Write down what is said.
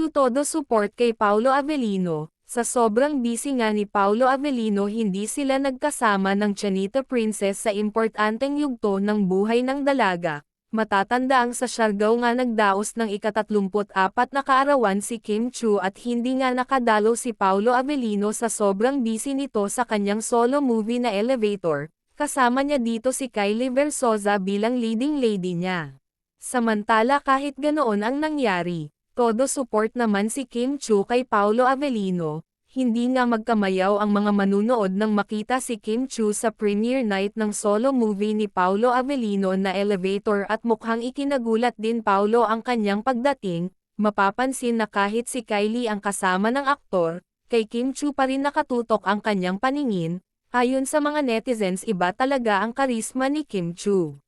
Chu todo support kay Paolo Avellino. Sa sobrang busy nga ni Paolo Avellino hindi sila nagkasama ng Chanita Princess sa importanteng yugto ng buhay ng dalaga. Matatandaang sa Siargao nga nagdaos ng ika-34 na kaarawan si Kim Chu at hindi nga nakadalo si Paolo Avellino sa sobrang busy nito sa kanyang solo movie na Elevator. Kasama niya dito si Kylie Versosa bilang leading lady niya. Samantala kahit ganoon ang nangyari, todo support naman si Kim Chu kay Paolo Avellino. Hindi nga magkamayaw ang mga manunood nang makita si Kim Chu sa premiere night ng solo movie ni Paolo Avellino na Elevator at mukhang ikinagulat din Paolo ang kanyang pagdating. Mapapansin na kahit si Kylie ang kasama ng aktor, kay Kim Chu pa rin nakatutok ang kanyang paningin. Ayon sa mga netizens iba talaga ang karisma ni Kim Chu.